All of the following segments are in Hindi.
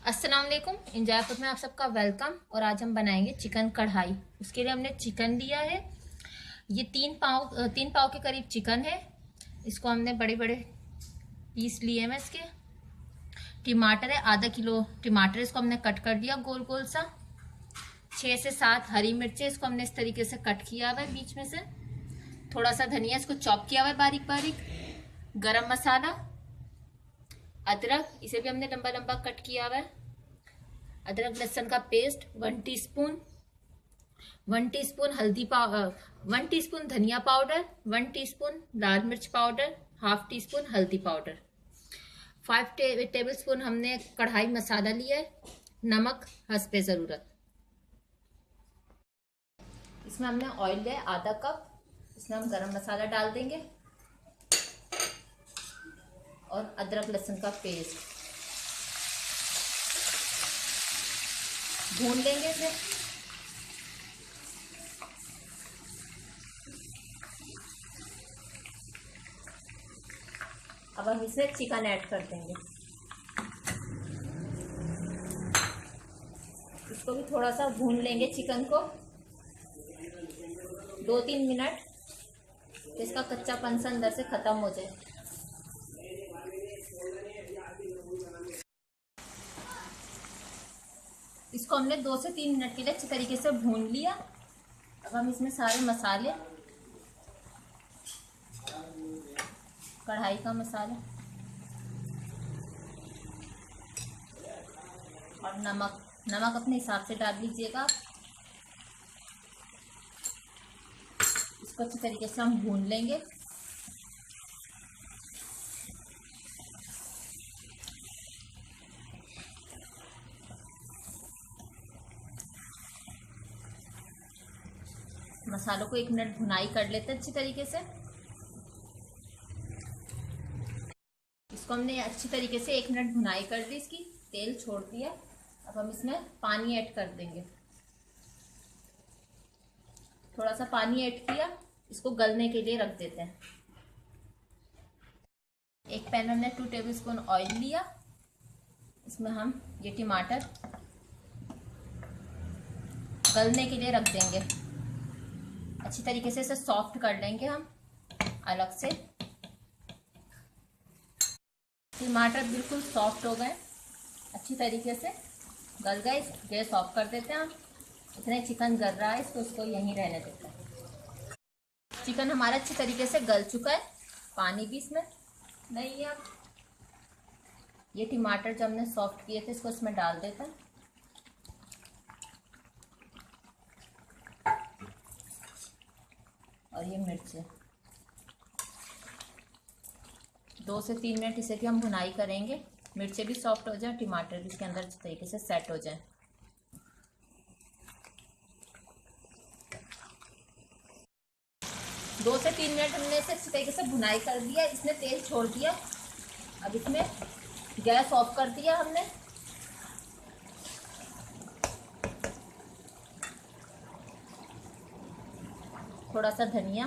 अस्सलाम वालेकुम। इंजॉय फूड में आप सबका वेलकम। और आज हम बनाएंगे चिकन कढ़ाई। उसके लिए हमने चिकन लिया है। ये 3 पाव के करीब चिकन है। इसको हमने बड़े बड़े पीस लिए हैं इसके। टमाटर है, आधा किलो टमाटर, इसको हमने कट कर दिया गोल गोल सा। 6 से 7 हरी मिर्चें, इसको हमने इस तरीके से कट किया हुआ है बीच में से। थोड़ा सा धनिया, इसको चॉप किया हुआ है बारीक बारीक। गरम मसाला, अदरक, इसे भी हमने लंबा लंबा कट किया हुआ है। अदरक लहसुन का पेस्ट 1 टीस्पून, 1 टीस्पून हल्दी पाउडर, 1 टीस्पून धनिया पाउडर, 1 टीस्पून लाल मिर्च पाउडर, हाफ टी स्पून हल्दी पाउडर। 5 टेबल स्पून हमने कढ़ाई मसाला लिया है। नमक हस्बे जरूरत। इसमें हमने ऑयल लिया है आधा कप। इसमें हम गरम मसाला डाल देंगे और अदरक लहसुन का पेस्ट भून लेंगे इसे। अब हम इसमें चिकन ऐड कर देंगे। इसको भी थोड़ा सा भून लेंगे चिकन को 2-3 मिनट, तो इसका कच्चापन सा अंदर से खत्म हो जाए। इसको हमने 2 से 3 मिनट के लिए अच्छी तरीके से भून लिया। अब हम इसमें सारे मसाले, कढ़ाई का मसाला और नमक अपने हिसाब से डाल लीजिएगा। इसको अच्छी तरीके से हम भून लेंगे। मसालों को 1 मिनट भुनाई कर लेते हैं अच्छी तरीके से। इसको हमने अच्छी तरीके से 1 मिनट भुनाई कर दी, इसकी तेल छोड़ दिया। अब हम इसमें पानी ऐड कर देंगे। थोड़ा सा पानी ऐड किया, इसको गलने के लिए रख देते हैं। एक पैन में हमने 2 टेबल स्पून ऑयल लिया। इसमें हम ये टमाटर गलने के लिए रख देंगे। अच्छी तरीके से इसे सॉफ्ट कर लेंगे हम अलग से। टमाटर बिल्कुल सॉफ्ट हो गए, अच्छी तरीके से गल गए। गैस ऑफ कर देते हैं हम। इतने चिकन गल रहा है, इसको यहीं रहने देते हैं। चिकन हमारा अच्छी तरीके से गल चुका है, पानी भी इसमें नहीं है। अब ये टमाटर जो हमने सॉफ्ट किए थे, इसको इसमें डाल देते हैं। और ये मिर्चें 2 से 3 मिनट इसे भी हम भुनाई करेंगे। मिर्चें भी सॉफ्ट हो जाए, टमाटर भी इसके अंदर अच्छे तरीके से सेट हो जाए। दो से 3 मिनट हमने इसे अच्छी तरीके से भुनाई कर दिया। इसने तेल छोड़ दिया। अब इसमें गैस ऑफ कर दिया हमने। थोड़ा सा धनिया,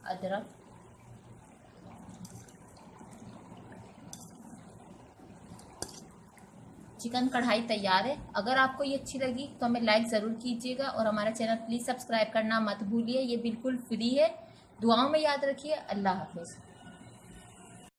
अदरक, चिकन कढ़ाई तैयार है। अगर आपको ये अच्छी लगी तो हमें लाइक ज़रूर कीजिएगा और हमारा चैनल प्लीज़ सब्सक्राइब करना मत भूलिए। ये बिल्कुल फ्री है। दुआओं में याद रखिए। अल्लाह हाफिज़।